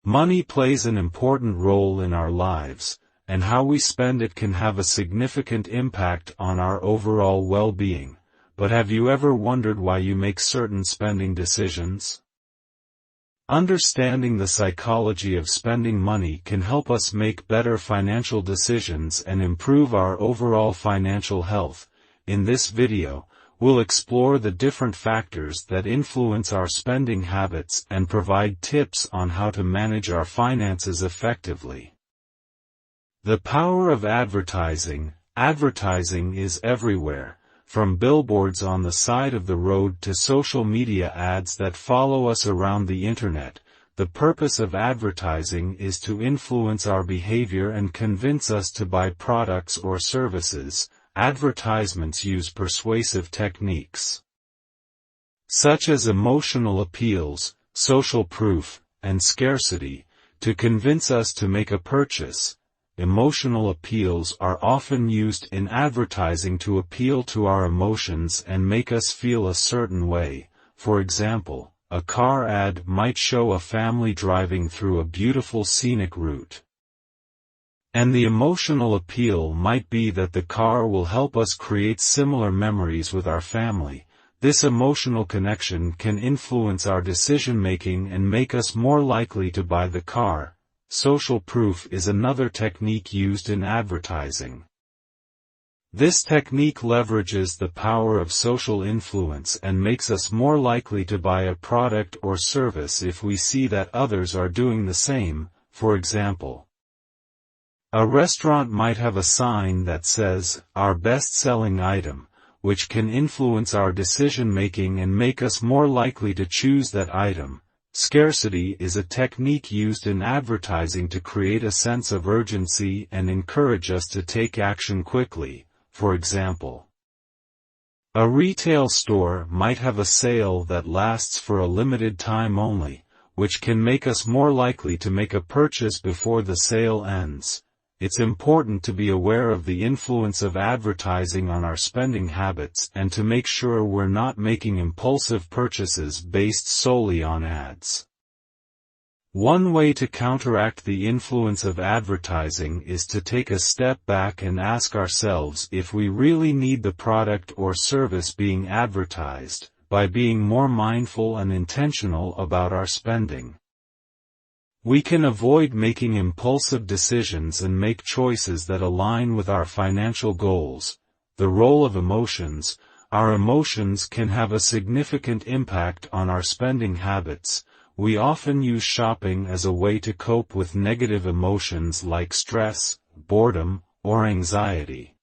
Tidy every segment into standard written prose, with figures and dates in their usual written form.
Money plays an important role in our lives, and how we spend it can have a significant impact on our overall well-being. But have you ever wondered why you make certain spending decisions? Understanding the psychology of spending money can help us make better financial decisions and improve our overall financial health. In this video, we'll explore the different factors that influence our spending habits and provide tips on how to manage our finances effectively. The power of advertising. Advertising is everywhere, from billboards on the side of the road to social media ads that follow us around the internet. The purpose of advertising is to influence our behavior and convince us to buy products or services. Advertisements use persuasive techniques, such as emotional appeals, social proof, and scarcity, to convince us to make a purchase. Emotional appeals are often used in advertising to appeal to our emotions and make us feel a certain way. For example, a car ad might show a family driving through a beautiful scenic route, and the emotional appeal might be that the car will help us create similar memories with our family. This emotional connection can influence our decision-making and make us more likely to buy the car. Social proof is another technique used in advertising. This technique leverages the power of social influence and makes us more likely to buy a product or service if we see that others are doing the same. For example, a restaurant might have a sign that says, "Our best-selling item," which can influence our decision-making and make us more likely to choose that item. Scarcity is a technique used in advertising to create a sense of urgency and encourage us to take action quickly. For example, a retail store might have a sale that lasts for a limited time only, which can make us more likely to make a purchase before the sale ends. It's important to be aware of the influence of advertising on our spending habits and to make sure we're not making impulsive purchases based solely on ads. One way to counteract the influence of advertising is to take a step back and ask ourselves if we really need the product or service being advertised. By being more mindful and intentional about our spending, we can avoid making impulsive decisions and make choices that align with our financial goals. The role of emotions. Our emotions can have a significant impact on our spending habits. We often use shopping as a way to cope with negative emotions like stress, boredom, or anxiety.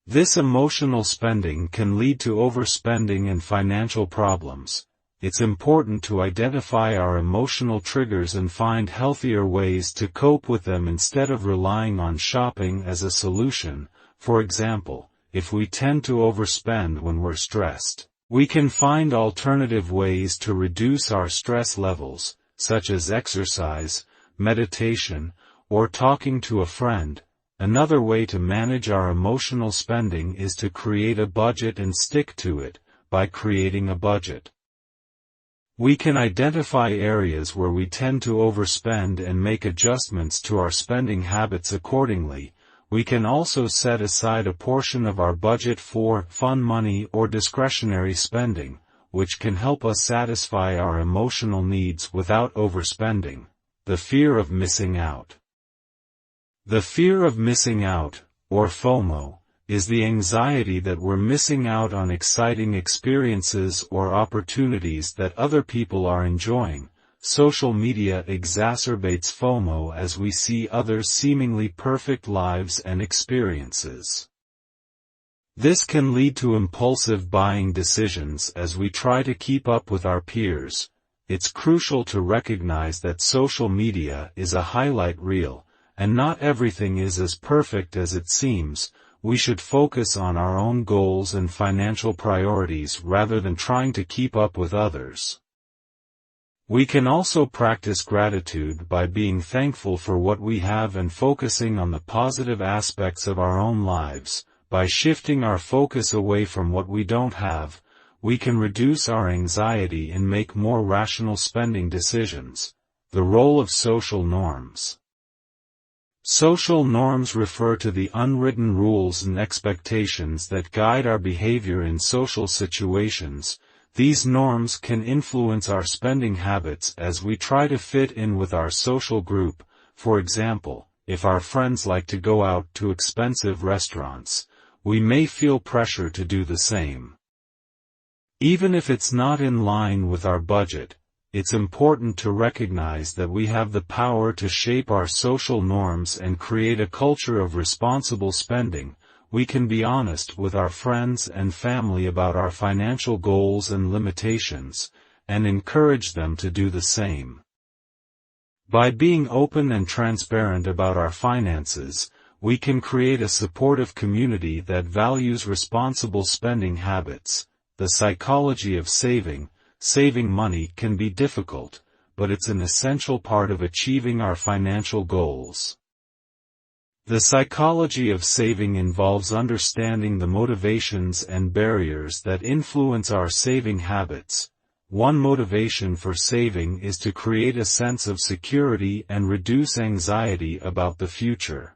This emotional spending can lead to overspending and financial problems. It's important to identify our emotional triggers and find healthier ways to cope with them instead of relying on shopping as a solution. For example, if we tend to overspend when we're stressed, we can find alternative ways to reduce our stress levels, such as exercise, meditation, or talking to a friend. Another way to manage our emotional spending is to create a budget and stick to it. By creating a budget, we can identify areas where we tend to overspend and make adjustments to our spending habits accordingly. We can also set aside a portion of our budget for fun money or discretionary spending, which can help us satisfy our emotional needs without overspending. The fear of missing out. The fear of missing out, or FOMO, is the anxiety that we're missing out on exciting experiences or opportunities that other people are enjoying. Social media exacerbates FOMO as we see others' seemingly perfect lives and experiences. This can lead to impulsive buying decisions as we try to keep up with our peers. It's crucial to recognize that social media is a highlight reel, and not everything is as perfect as it seems. We should focus on our own goals and financial priorities rather than trying to keep up with others. We can also practice gratitude by being thankful for what we have and focusing on the positive aspects of our own lives. By shifting our focus away from what we don't have, we can reduce our anxiety and make more rational spending decisions. The role of social norms. Social norms refer to the unwritten rules and expectations that guide our behavior in social situations. These norms can influence our spending habits as we try to fit in with our social group. For example, if our friends like to go out to expensive restaurants, we may feel pressure to do the same. Even if it's not in line with our budget, it's important to recognize that we have the power to shape our social norms and create a culture of responsible spending. We can be honest with our friends and family about our financial goals and limitations, and encourage them to do the same. By being open and transparent about our finances, we can create a supportive community that values responsible spending habits. The psychology of saving. Saving money can be difficult, but it's an essential part of achieving our financial goals. The psychology of saving involves understanding the motivations and barriers that influence our saving habits. One motivation for saving is to create a sense of security and reduce anxiety about the future.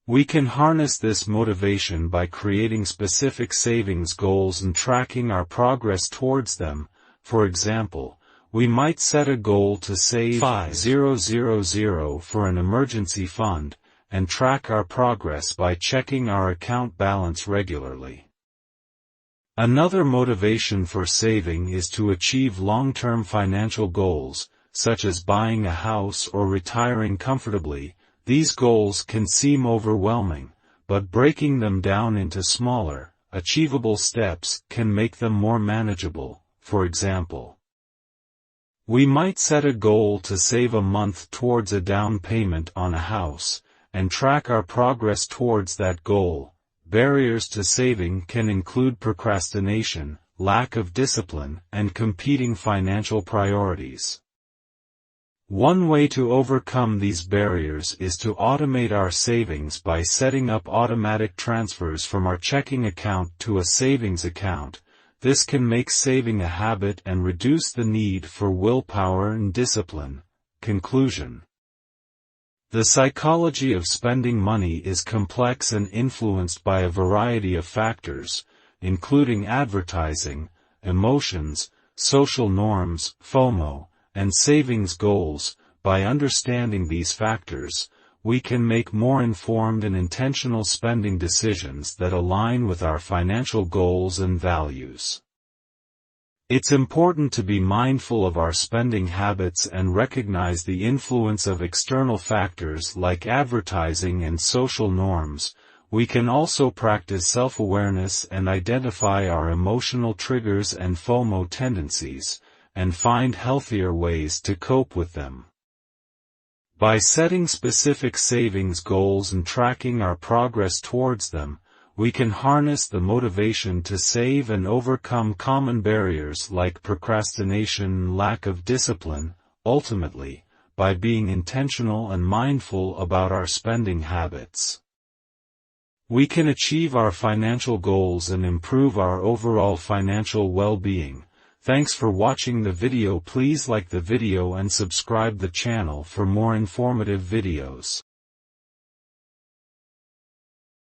We can harness this motivation by creating specific savings goals and tracking our progress towards them. For example, we might set a goal to save $5,000 for an emergency fund, and track our progress by checking our account balance regularly. Another motivation for saving is to achieve long-term financial goals, such as buying a house or retiring comfortably. These goals can seem overwhelming, but breaking them down into smaller, achievable steps can make them more manageable. For example, we might set a goal to save a month towards a down payment on a house, and track our progress towards that goal. Barriers to saving can include procrastination, lack of discipline, and competing financial priorities. One way to overcome these barriers is to automate our savings by setting up automatic transfers from our checking account to a savings account. This can make saving a habit and reduce the need for willpower and discipline. Conclusion. The psychology of spending money is complex and influenced by a variety of factors, including advertising, emotions, social norms, FOMO, and savings goals. By understanding these factors, we can make more informed and intentional spending decisions that align with our financial goals and values. It's important to be mindful of our spending habits and recognize the influence of external factors like advertising and social norms. We can also practice self-awareness and identify our emotional triggers and FOMO tendencies, and find healthier ways to cope with them. By setting specific savings goals and tracking our progress towards them, we can harness the motivation to save and overcome common barriers like procrastination and lack of discipline. Ultimately, by being intentional and mindful about our spending habits, we can achieve our financial goals and improve our overall financial well-being. Thanks for watching the video. Please like the video and subscribe the channel for more informative videos.